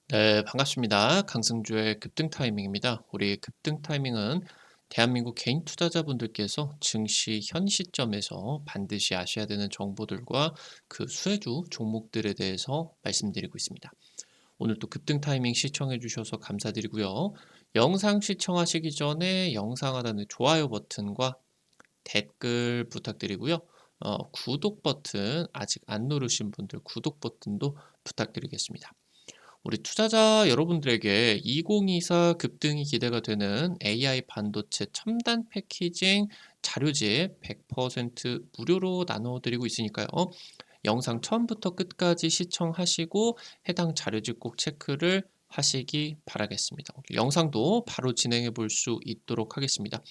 네, 반갑습니다. 강승주의 급등 타이밍입니다. 우리 급등 타이밍은 대한민국 개인 투자자분들께서 증시 현 시점에서 반드시 아셔야 되는 정보들과 그 수혜주 종목들에 대해서 말씀드리고 있습니다. 오늘 또 급등 타이밍 시청해 주셔서 감사드리고요. 영상 시청하시기 전에 영상 하단의 좋아요 버튼과 댓글 부탁드리고요. 구독 버튼 아직 안 누르신 분들 구독 버튼도 부탁드리겠습니다. 우리 투자자 여러분들에게 2024 급등이 기대가 되는 AI 반도체 첨단 패키징 자료집 100% 무료로 나눠드리고 있으니까요. 영상 처음부터 끝까지 시청하시고 해당 자료집 꼭 체크를 하시기 바라겠습니다. 영상도 바로 진행해 볼 수 있도록 하겠습니다.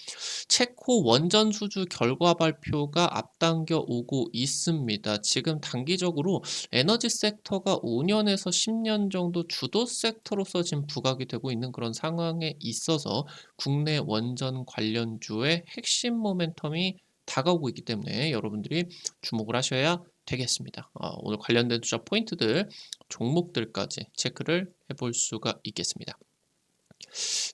체코 원전 수주 결과 발표가 앞당겨 오고 있습니다. 지금 단기적으로 에너지 섹터가 5년에서 10년 정도 주도 섹터로서 지금 부각이 되고 있는 그런 상황에 있어서 국내 원전 관련주의 핵심 모멘텀이 다가오고 있기 때문에 여러분들이 주목을 하셔야 되겠습니다. 오늘 관련된 투자 포인트들, 종목들까지 체크를 해볼 수가 있겠습니다.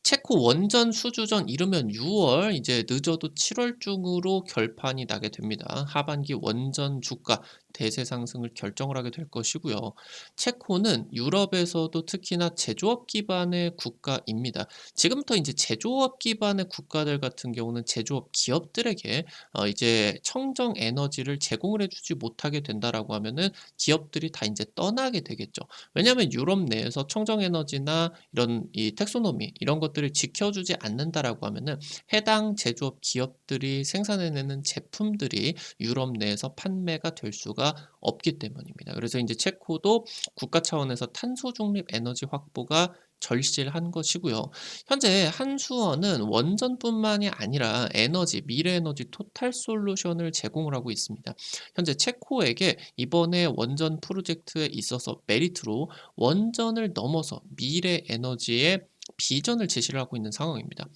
체코 원전 수주전 이르면 6월, 이제 늦어도 7월 중으로 결판이 나게 됩니다. 하반기 원전 주가 대세 상승을 결정을 하게 될 것이고요. 체코는 유럽에서도 특히나 제조업 기반의 국가입니다. 지금부터 이제 제조업 기반의 국가들 같은 경우는 제조업 기업들에게 이제 청정 에너지를 제공을 해주지 못하게 된다라고 하면은 기업들이 다 이제 떠나게 되겠죠. 왜냐하면 유럽 내에서 청정 에너지나 이런 이 텍소노미 이런 것들을 지켜주지 않는다라고 하면은 해당 제조업 기업들이 생산해내는 제품들이 유럽 내에서 판매가 될 수가 없기 때문입니다. 그래서 이제 체코도 국가 차원에서 탄소 중립 에너지 확보가 절실한 것이고요. 현재 한수원은 원전뿐만이 아니라 에너지, 미래 에너지 토탈 솔루션을 제공을 하고 있습니다. 현재 체코에게 이번에 원전 프로젝트에 있어서 메리트로 원전을 넘어서 미래 에너지의 비전을 제시를 하고 있는 상황입니다.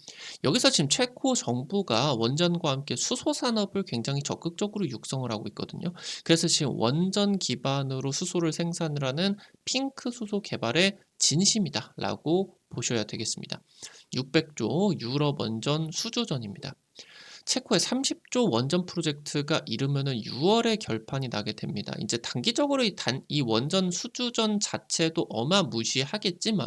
여기서 지금 체코 정부가 원전과 함께 수소 산업을 굉장히 적극적으로 육성을 하고 있거든요. 그래서 지금 원전 기반으로 수소를 생산을 하는 핑크 수소 개발에 진심이다라고 보셔야 되겠습니다. 600조 유럽 원전 수주전입니다. 체코의 30조 원전 프로젝트가 이르면은 6월에 결판이 나게 됩니다. 이제 단기적으로 이 원전 수주전 자체도 어마무시하겠지만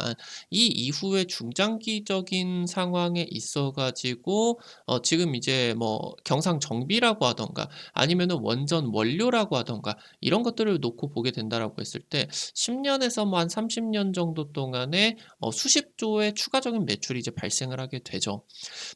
이 이후에 중장기적인 상황에 있어 가지고 지금 이제 뭐 경상 정비라고 하던가 아니면은 원전 원료라고 하던가 이런 것들을 놓고 보게 된다라고 했을 때 10년에서 뭐 한 30년 정도 동안에 수십 조의 추가적인 매출이 이제 발생을 하게 되죠.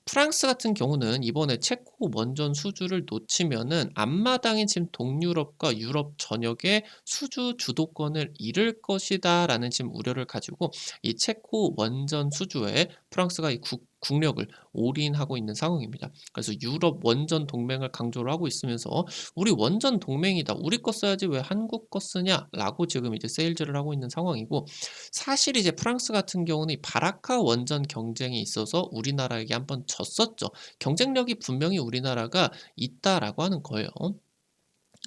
프랑스 같은 경우는 이번에 체코 원전 수주를 놓치면은 앞마당인 지금 동유럽과 유럽 전역에 수주 주도권을 잃을 것이다라는 지금 우려를 가지고 이 체코 원전 수주에 프랑스가 이 국력을 올인하고 있는 상황입니다. 그래서 유럽 원전 동맹을 강조를 하고 있으면서 우리 원전 동맹이다. 우리 거 써야지 왜 한국 거 쓰냐라고 지금 이제 세일즈를 하고 있는 상황이고 사실 이제 프랑스 같은 경우는 이 바라카 원전 경쟁에 있어서 우리나라에게 한번 졌었죠. 경쟁력이 분명히 우리나라가 있다라고 하는 거예요.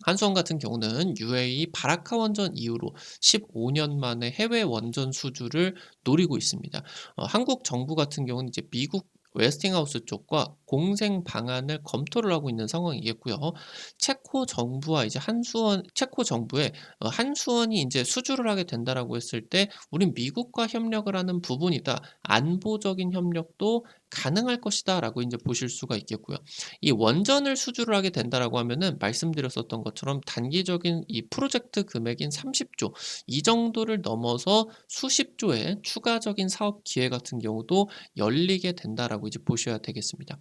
한수원 같은 경우는 UAE 바라카 원전 이후로 15년 만에 해외 원전 수주를 노리고 있습니다. 한국 정부 같은 경우는 이제 미국 웨스팅하우스 쪽과 공생 방안을 검토를 하고 있는 상황이겠고요. 체코 정부와 이제 체코 정부의 한수원이 이제 수주를 하게 된다라고 했을 때 우린 미국과 협력을 하는 부분이다. 안보적인 협력도 가능할 것이다라고 이제 보실 수가 있겠고요. 이 원전을 수주를 하게 된다라고 하면은 말씀드렸었던 것처럼 단기적인 이 프로젝트 금액인 30조 이 정도를 넘어서 수십 조의 추가적인 사업 기회 같은 경우도 열리게 된다라고 이제 보셔야 되겠습니다.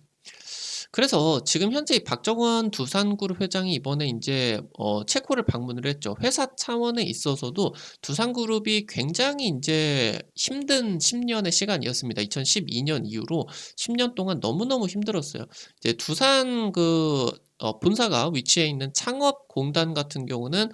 그래서 지금 현재 이 박정원 두산그룹 회장이 이번에 인제 체코를 방문을 했죠. 회사 차원에 있어서도 두산그룹이 굉장히 인제 힘든 10 년의 시간이었습니다. 2012년 이후로 10년 동안 너무너무 힘들었어요. 이제 두산 본사가 위치해 있는 창업공단 같은 경우는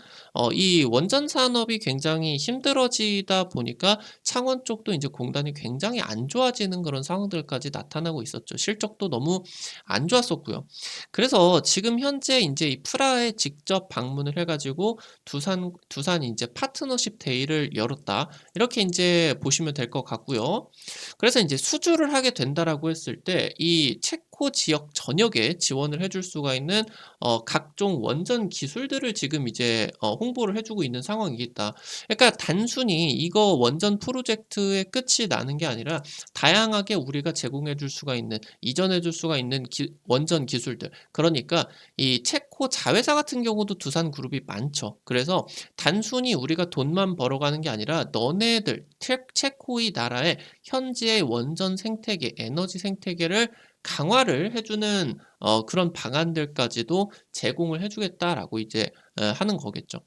이 원전 산업이 굉장히 힘들어지다 보니까 창원 쪽도 인제 공단이 굉장히 안 좋아지는 그런 상황들까지 나타나고 있었죠. 실적도 너무 안 좋았었고요. 그래서 지금 현재 인제 이 프라하에 직접 방문을 해 가지고 두산 인제 파트너십 데이를 열었다. 이렇게 인제 보시면 될 것 같고요. 그래서 인제 수주를 하게 된다라고 했을 때 이 체코 지역 전역에 지원을 해줄 수가 있는 각종 원전 기술들을 지금 이제 홍보를 해 주고 있는 상황이겠다. 그러니까 단순히 이거 원전 프로젝트의 끝이 나는 게 아니라 다양하게 우리가 제공해 줄 수가 있는 이전해 줄 수가 있는 원전 기술들. 그러니까 이 체코 자회사 같은 경우도 두산그룹이 많죠. 그래서 단순히 우리가 돈만 벌어가는 게 아니라 너네들 체코의 나라의 현지의 원전 생태계, 에너지 생태계를 강화를 해 주는 그런 방안들까지도 제공을 해 주겠다라고 이제 하는 거겠죠.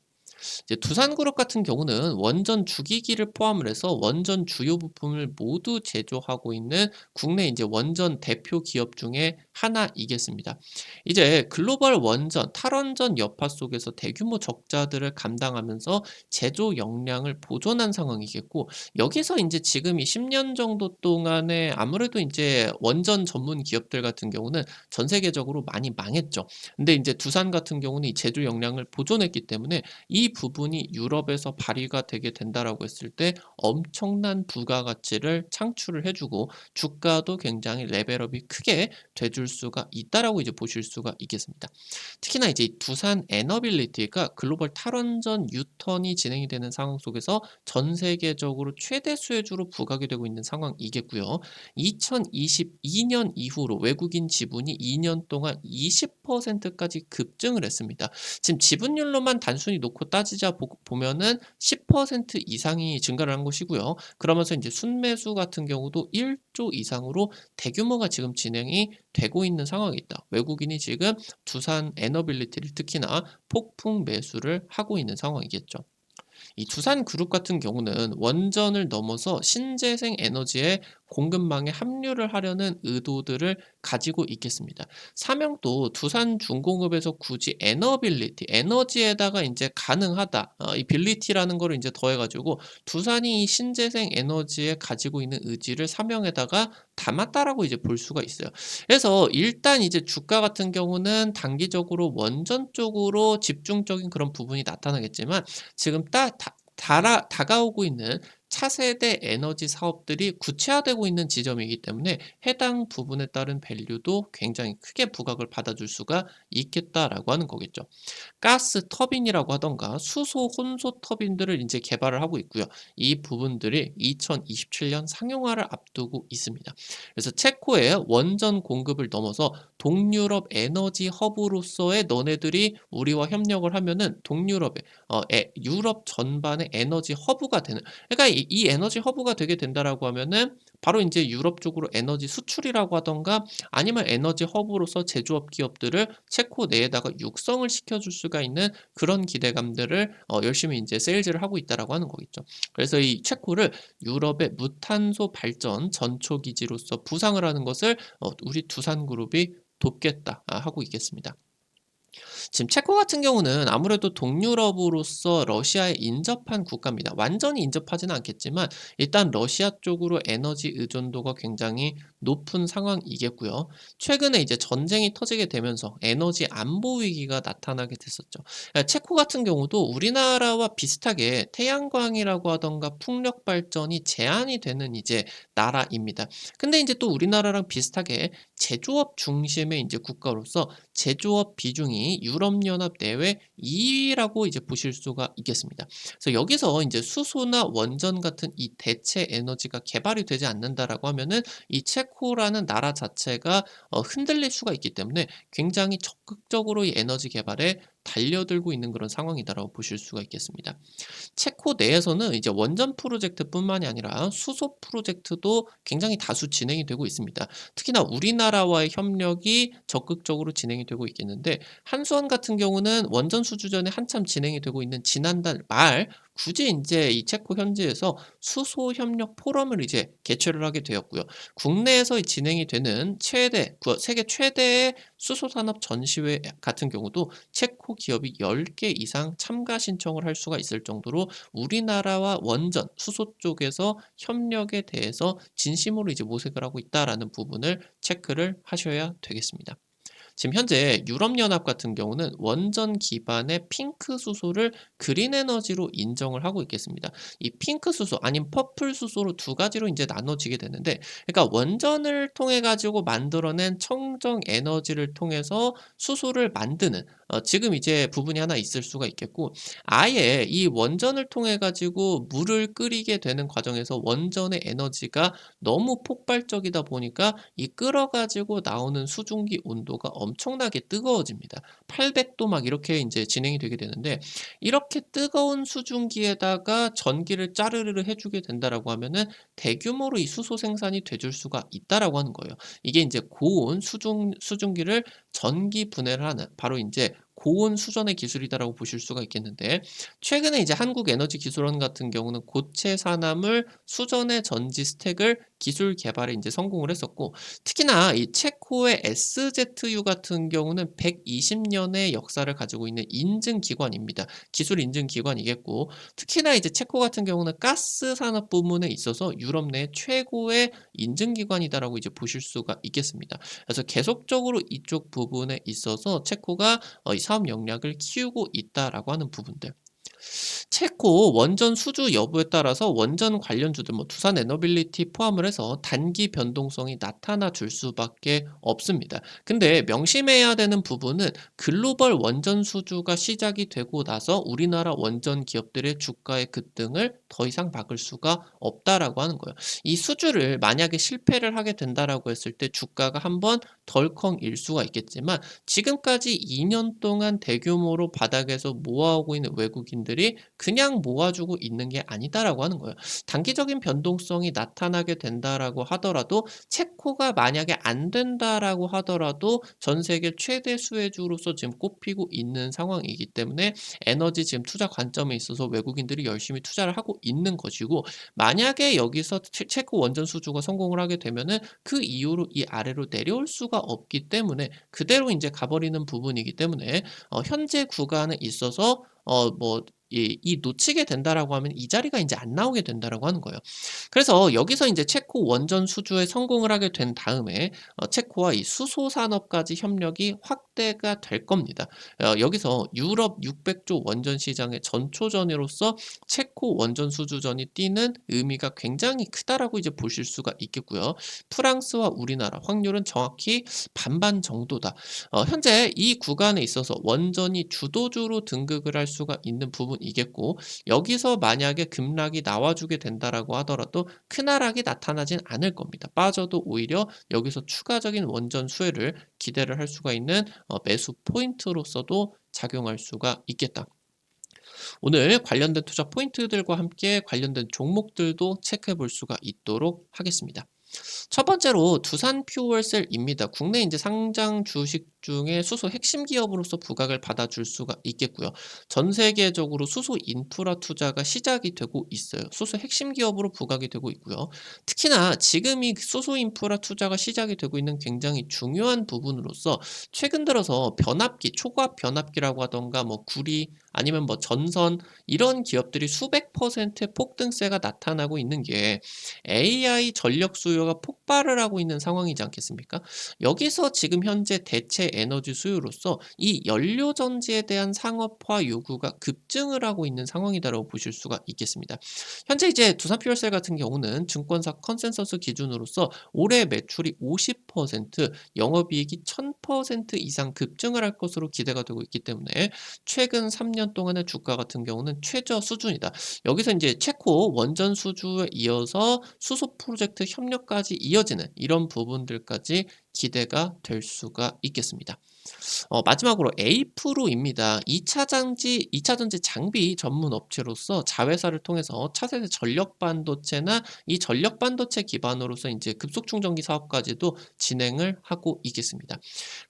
이제 두산그룹 같은 경우는 원전 주기기를 포함을 해서 원전 주요 부품을 모두 제조하고 있는 국내 이제 원전 대표 기업 중에 하나이겠습니다. 이제 글로벌 원전, 탈원전 여파 속에서 대규모 적자들을 감당하면서 제조 역량을 보존한 상황이겠고 여기서 이제 지금 이 10년 정도 동안에 아무래도 이제 원전 전문 기업들 같은 경우는 전 세계적으로 많이 망했죠. 근데 이제 두산 같은 경우는 이 제조 역량을 보존했기 때문에 이 부분이 유럽에서 발휘가 되게 된다라고 했을 때 엄청난 부가가치를 창출을 해 주고 주가도 굉장히 레벨업이 크게 돼줄 수가 있다라고 이제 보실 수가 있겠습니다. 특히나 이제 이 두산 에너빌리티가 글로벌 탈원전 유턴이 진행이 되는 상황 속에서 전 세계적으로 최대 수혜주로 부각이 되고 있는 상황이겠고요. 2022년 이후로 외국인 지분이 2년 동안 20%까지 급증을 했습니다. 지금 지분율로만 단순히 놓고 따지자 보면은 10% 이상이 증가를 한 것이고요. 그러면서 인제 순매수 같은 경우도 1조 이상으로 대규모가 지금 진행이 되고 있는 상황이다. 외국인이 지금 두산 에너빌리티를 특히나 폭풍 매수를 하고 있는 상황이겠죠. 이 두산그룹 같은 경우는 원전을 넘어서 신재생 에너지의 공급망에 합류를 하려는 의도들을 가지고 있겠습니다. 사명도 두산중공업에서 굳이 에너빌리티, 에너지에다가 인제 가능하다. 이 빌리티라는 거를 인제 더해 가지고 두산이 이 신재생 에너지에 가지고 있는 의지를 사명에다가 담았다라고 이제 볼 수가 있어요. 그래서 일단 이제 주가 같은 경우는 단기적으로 원전 쪽으로 집중적인 그런 부분이 나타나겠지만 지금 딱 다가오고 있는 차세대 에너지 사업들이 구체화되고 있는 지점이기 때문에 해당 부분에 따른 밸류도 굉장히 크게 부각을 받아줄 수가 있겠다라고 하는 거겠죠. 가스 터빈이라고 하던가 수소 혼소 터빈들을 인제 개발을 하고 있고요. 이 부분들이 2027년 상용화를 앞두고 있습니다. 그래서 체코의 원전 공급을 넘어서 동유럽 에너지 허브로서의 너네들이 우리와 협력을 하면은 동유럽의 유럽 전반의 에너지 허브가 되는 그러니까 이 에너지 허브가 되게 된다라고 하면은 바로 인제 유럽 쪽으로 에너지 수출이라고 하던가 아니면 에너지 허브로서 제조업 기업들을 체코 내에다가 육성을 시켜줄 수가 있는 그런 기대감들을 열심히 인제 세일즈를 하고 있다라고 하는 거겠죠. 그래서 이 체코를 유럽의 무탄소 발전 전초 기지로서 부상을 하는 것을 우리 두산그룹이 돕겠다 하고 있겠습니다. 지금 체코 같은 경우는 아무래도 동유럽으로서 러시아에 인접한 국가입니다. 완전히 인접하지는 않겠지만 일단 러시아 쪽으로 에너지 의존도가 굉장히 높은 상황이겠고요. 최근에 이제 전쟁이 터지게 되면서 에너지 안보 위기가 나타나게 됐었죠. 체코 같은 경우도 우리나라와 비슷하게 태양광이라고 하던가 풍력 발전이 제한이 되는 이제 나라입니다. 근데 이제 또 우리나라랑 비슷하게 제조업 중심의 이제 국가로서 제조업 비중이 유럽연합 내외 2 위라고 이제 보실 수가 있겠습니다. 그래서 여기서 인제 수소나 원전 같은 이 대체 에너지가 개발이 되지 않는다라고 하면은 이 체코라는 나라 자체가 흔들릴 수가 있기 때문에 굉장히 적극적으로 이 에너지 개발에 달려들고 있는 그런 상황이다라고 보실 수가 있겠습니다. 체코 내에서는 이제 원전 프로젝트뿐만이 아니라 수소 프로젝트도 굉장히 다수 진행이 되고 있습니다. 특히나 우리나라와의 협력이 적극적으로 진행이 되고 있겠는데 한수원 같은 경우는 원전 수주전에 한참 진행이 되고 있는 지난달 말 굳이 인제 이 체코 현지에서 수소 협력 포럼을 이제 개최를 하게 되었고요. 국내에서 이 진행이 되는 세계 최대의 수소산업 전시회 같은 경우도 체코 기업이 10개 이상 참가 신청을 할 수가 있을 정도로 우리나라와 원전, 수소 쪽에서 협력에 대해서 진심으로 이제 모색을 하고 있다라는 부분을 체크를 하셔야 되겠습니다. 지금 현재 유럽연합 같은 경우는 원전 기반의 핑크 수소를 그린 에너지로 인정을 하고 있겠습니다. 이 핑크 수소 아닌 퍼플 수소로 두 가지로 이제 나눠지게 되는데, 그러니까 원전을 통해 가지고 만들어낸 청정 에너지를 통해서 수소를 만드는 지금 이제 부분이 하나 있을 수가 있겠고, 아예 이 원전을 통해 가지고 물을 끓이게 되는 과정에서 원전의 에너지가 너무 폭발적이다 보니까 이 끓어 가지고 나오는 수증기 온도가 엄청나게 뜨거워집니다. 800도 막 이렇게 인제 진행이 되게 되는데, 이렇게 뜨거운 수증기에다가 전기를 짜르르르 해 주게 된다라고 하면은 대규모로 이 수소 생산이 돼줄 수가 있다라고 하는 거예요. 이게 인제 고온 수증기를 전기 분해를 하는 바로 인제 고온 수전의 기술이다라고 보실 수가 있겠는데, 최근에 이제 한국에너지기술원 같은 경우는 고체 산화물 수전의 전지 스택을 기술 개발에 인제 성공을 했었고, 특히나 이 체코의 SZU 같은 경우는 120 년의 역사를 가지고 있는 인증 기관입니다. 기술 인증 기관이겠고, 특히나 이제 체코 같은 경우는 가스 산업 부문에 있어서 유럽 내 최고의 인증 기관이다라고 이제 보실 수가 있겠습니다. 그래서 계속적으로 이쪽 부분에 있어서 체코가 이 사업 역량을 키우고 있다라고 하는 부분들. 체코 원전 수주 여부에 따라서 원전 관련주들 뭐 두산 에너빌리티 포함을 해서 단기 변동성이 나타나 줄 수밖에 없습니다. 근데 명심해야 되는 부분은 글로벌 원전 수주가 시작이 되고 나서 우리나라 원전 기업들의 주가의 급등을 더 이상 막을 수가 없다라고 하는 거예요. 이 수주를 만약에 실패를 하게 된다라고 했을 때 주가가 한번 덜컹일 수가 있겠지만, 지금까지 2년 동안 대규모로 바닥에서 모아오고 있는 외국인들이 그냥 모아주고 있는 게 아니다라고 하는 거예요. 단기적인 변동성이 나타나게 된다라고 하더라도, 체코가 만약에 안 된다라고 하더라도 전 세계 최대 수혜주로서 지금 꼽히고 있는 상황이기 때문에 에너지 지금 투자 관점에 있어서 외국인들이 열심히 투자를 하고 있는 것이고, 만약에 여기서 체코 원전 수주가 성공을 하게 되면은 그 이후로 이 아래로 내려올 수가 없기 때문에 그대로 인제 가버리는 부분이기 때문에 현재 구간에 있어서 뭐 이 놓치게 된다라고 하면 이 자리가 인제 안 나오게 된다라고 하는 거예요. 그래서 여기서 인제 체코 원전 수주에 성공을 하게 된 다음에 체코와 이 수소 산업까지 협력이 확대가 될 겁니다. 여기서 유럽 600조 원전 시장의 전초전으로서 체코 원전 수주전이 띠는 의미가 굉장히 크다라고 이제 보실 수가 있겠고요. 프랑스와 우리나라 확률은 정확히 반반 정도다. 현재 이 구간에 있어서 원전이 주도주로 등극을 할 수가 있는 부분이겠고, 여기서 만약에 급락이 나와주게 된다라고 하더라도 큰 하락이 나타나진 않을 겁니다. 빠져도 오히려 여기서 추가적인 원전 수혜를 기대를 할 수가 있는 매수 포인트로서도 작용할 수가 있겠다. 오늘 관련된 투자 포인트들과 함께 관련된 종목들도 체크해 볼 수가 있도록 하겠습니다. 첫 번째로 두산 퓨얼셀입니다. 국내 이제 상장 주식 중에 수소 핵심 기업으로서 부각을 받아줄 수가 있겠고요. 전 세계적으로 수소 인프라 투자가 시작이 되고 있어요. 수소 핵심 기업으로 부각이 되고 있고요. 특히나 지금 이 수소 인프라 투자가 시작이 되고 있는 굉장히 중요한 부분으로서, 최근 들어서 변압기, 초과압 변압기라고 하던가 뭐 구리 아니면 뭐 전선, 이런 기업들이 수백 퍼센트의 폭등세가 나타나고 있는 게 AI 전력 수요가 폭발을 하고 있는 상황이지 않겠습니까? 여기서 지금 현재 대체 에너지 수요로서 이 연료 전지에 대한 상업화 요구가 급증을 하고 있는 상황이다라고 보실 수가 있겠습니다. 현재 이제 두산퓨얼셀 같은 경우는 증권사 컨센서스 기준으로서 올해 매출이 50%, 영업이익이 1000% 이상 급증을 할 것으로 기대가 되고 있기 때문에 최근 3년 동안의 주가 같은 경우는 최저 수준이다. 여기서 이제 체코 원전 수주에 이어서 수소 프로젝트 협력까지 이어지는 이런 부분들까지 기대가 될 수가 있겠습니다. 마지막으로 에이프로입니다. 2차 전지 장비 전문 업체로서 자회사를 통해서 차세대 전력 반도체나 이 전력 반도체 기반으로서 이제 급속 충전기 사업까지도 진행을 하고 있겠습니다.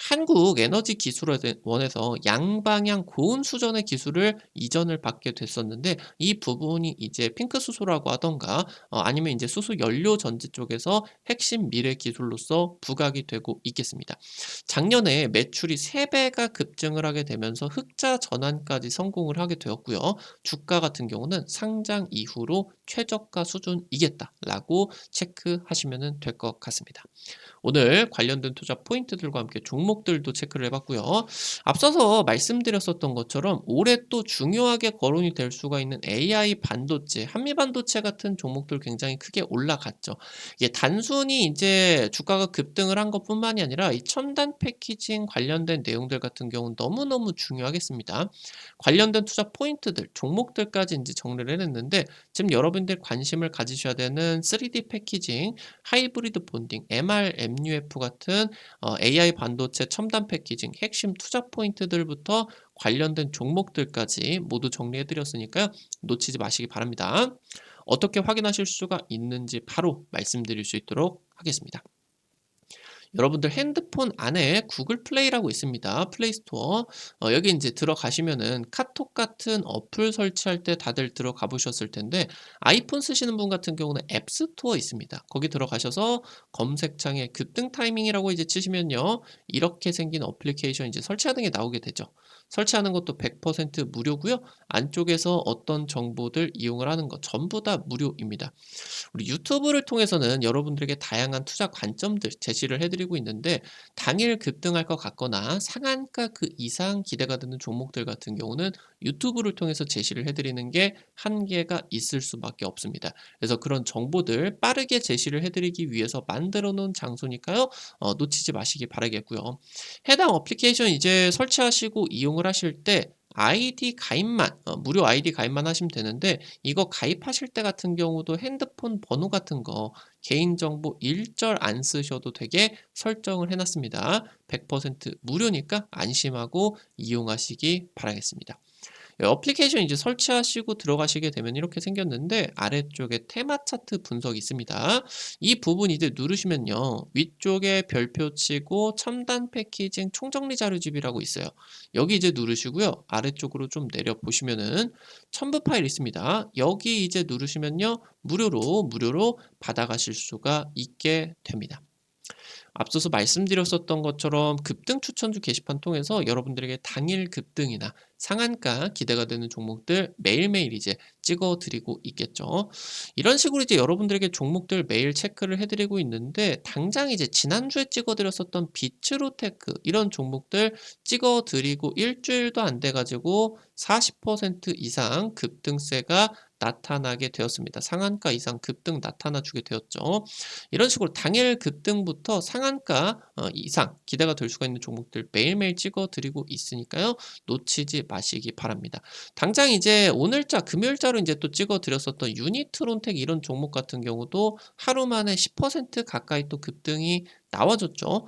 한국에너지기술원에서 양방향 고온 수전의 기술을 이전을 받게 됐었는데, 이 부분이 이제 핑크 수소라고 하던가 아니면 이제 수소 연료 전지 쪽에서 핵심 미래 기술로서 부각이 되고 있겠습니다. 작년에 매출이 3배가 급증을 하게 되면서 흑자 전환까지 성공을 하게 되었고요. 주가 같은 경우는 상장 이후로 최저가 수준이겠다라고 체크하시면 될 것 같습니다. 오늘 관련된 투자 포인트들과 함께 종목들도 체크를 해봤고요. 앞서서 말씀드렸었던 것처럼 올해 또 중요하게 거론이 될 수가 있는 AI 반도체, 한미 반도체 같은 종목들 굉장히 크게 올라갔죠. 이게 단순히 이제 주가가 급등을 한 것뿐만이 아니라 이 첨단 패키징 관련된 내용들 같은 경우는 너무너무 중요하겠습니다. 관련된 투자 포인트들, 종목들까지 이제 정리를 해냈는데 지금 여러분들 관심을 가지셔야 되는 3D 패키징, 하이브리드 본딩, MRMUF 같은 AI 반도체 첨단 패키징 핵심 투자 포인트들부터 관련된 종목들까지 모두 정리해 드렸으니까요. 놓치지 마시기 바랍니다. 어떻게 확인하실 수가 있는지 바로 말씀드릴 수 있도록 하겠습니다. 여러분들 핸드폰 안에 구글 플레이라고 있습니다. 플레이 스토어. 여기 이제 들어가시면은 카톡 같은 어플 설치할 때 다들 들어가 보셨을 텐데 아이폰 쓰시는 분 같은 경우는 앱 스토어 있습니다. 거기 들어가셔서 검색창에 급등 타이밍이라고 이제 치시면요. 이렇게 생긴 어플리케이션 이제 설치하는 게 나오게 되죠. 설치하는 것도 100% 무료고요. 안쪽에서 어떤 정보들 이용을 하는 것 전부 다 무료입니다. 우리 유튜브를 통해서는 여러분들에게 다양한 투자 관점들 제시를 해드리고 있는데 당일 급등할 것 같거나 상한가 그 이상 기대가 되는 종목들 같은 경우는 유튜브를 통해서 제시를 해드리는 게 한계가 있을 수밖에 없습니다. 그래서 그런 정보들 빠르게 제시를 해드리기 위해서 만들어 놓은 장소니까요. 놓치지 마시기 바라겠고요. 해당 어플리케이션 이제 설치하시고 이용을 하실 때 아이디 가입만 무료 아이디 가입만 하시면 되는데 이거 가입하실 때 같은 경우도 핸드폰 번호 같은 거 개인정보 일절 안 쓰셔도 되게 설정을 해놨습니다. 100% 무료니까 안심하고 이용하시기 바라겠습니다. 어플리케이션 이제 설치하시고 들어가시게 되면 이렇게 생겼는데 아래쪽에 테마 차트 분석이 있습니다. 이 부분 이제 누르시면요. 위쪽에 별표 치고 첨단 패키징 총정리 자료집이라고 있어요. 여기 이제 누르시고요. 아래쪽으로 좀 내려 보시면은 첨부 파일 있습니다. 여기 이제 누르시면요. 무료로 받아가실 수가 있게 됩니다. 앞서서 말씀드렸었던 것처럼 급등 추천주 게시판 통해서 여러분들에게 당일 급등이나 상한가 기대가 되는 종목들 매일매일 이제 찍어 드리고 있겠죠. 이런 식으로 이제 여러분들에게 종목들 매일 체크를 해드리고 있는데 당장 이제 지난주에 찍어 드렸었던 비츠로테크 이런 종목들 찍어 드리고 일주일도 안 돼 가지고 40% 이상 급등세가 나타나게 되었습니다. 상한가 이상 급등 나타나 주게 되었죠. 이런 식으로 당일 급등부터 상한가 이상 기대가 될 수가 있는 종목들 매일매일 찍어 드리고 있으니까요. 놓치지 마시기 바랍니다. 당장 이제 오늘자 금요일자로 이제 또 찍어 드렸었던 유니트론텍 이런 종목 같은 경우도 하루 만에 10% 가까이 또 급등이 나와줬죠.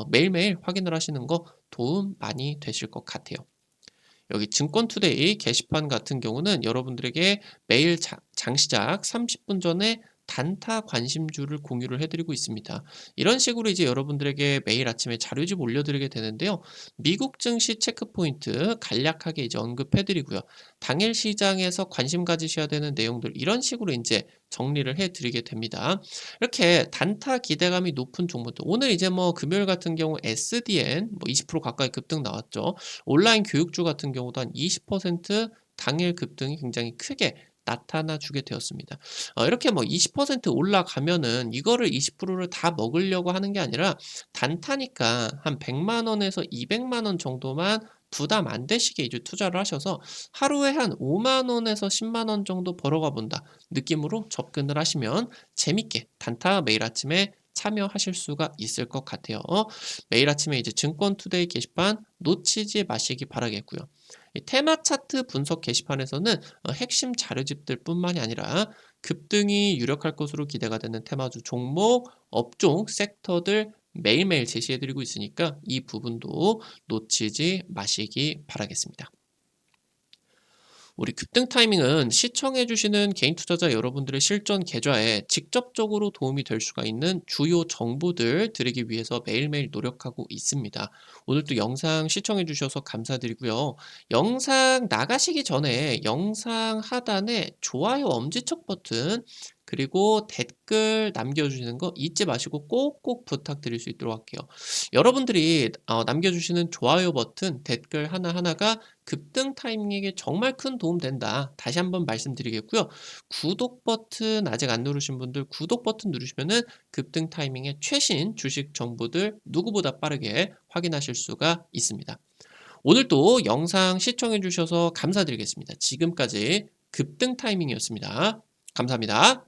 매일매일 확인을 하시는 거 도움 많이 되실 것 같아요. 여기 증권투데이 게시판 같은 경우는 여러분들에게 매일 장시작 30분 전에 단타 관심주를 공유를 해드리고 있습니다. 이런 식으로 이제 여러분들에게 매일 아침에 자료집 올려드리게 되는데요. 미국 증시 체크포인트 간략하게 이제 언급해드리고요. 당일 시장에서 관심 가지셔야 되는 내용들 이런 식으로 이제 정리를 해드리게 됩니다. 이렇게 단타 기대감이 높은 종목들 오늘 이제 뭐 금요일 같은 경우 SDN 뭐 20% 가까이 급등 나왔죠. 온라인 교육주 같은 경우도 한 20% 당일 급등이 굉장히 크게 나타나 주게 되었습니다. 이렇게 뭐 20% 올라가면은 이거를 20%를 다 먹으려고 하는 게 아니라 단타니까 한 100만 원에서 200만 원 정도만 부담 안 되시게 이제 투자를 하셔서 하루에 한 5만 원에서 10만 원 정도 벌어가 본다 느낌으로 접근을 하시면 재밌게 단타 매일 아침에 참여하실 수가 있을 것 같아요. 매일 아침에 이제 증권투데이 게시판 놓치지 마시기 바라겠고요. 이 테마 차트 분석 게시판에서는 핵심 자료집들 뿐만이 아니라 급등이 유력할 것으로 기대가 되는 테마주 종목, 업종, 섹터들 매일매일 제시해드리고 있으니까 이 부분도 놓치지 마시기 바라겠습니다. 우리 급등 타이밍은 시청해 주시는 개인 투자자 여러분들의 실전 계좌에 직접적으로 도움이 될 수가 있는 주요 정보들 드리기 위해서 매일매일 노력하고 있습니다. 오늘도 영상 시청해 주셔서 감사드리고요. 영상 나가시기 전에 영상 하단에 좋아요 엄지척 버튼 그리고 댓글 남겨주시는 거 잊지 마시고 꼭꼭 부탁드릴 수 있도록 할게요. 여러분들이 남겨주시는 좋아요 버튼, 댓글 하나하나가 급등 타이밍에 정말 큰 도움 된다. 다시 한번 말씀드리겠고요. 구독 버튼 아직 안 누르신 분들 구독 버튼 누르시면은 급등 타이밍의 최신 주식 정보들 누구보다 빠르게 확인하실 수가 있습니다. 오늘도 영상 시청해 주셔서 감사드리겠습니다. 지금까지 급등 타이밍이었습니다. 감사합니다.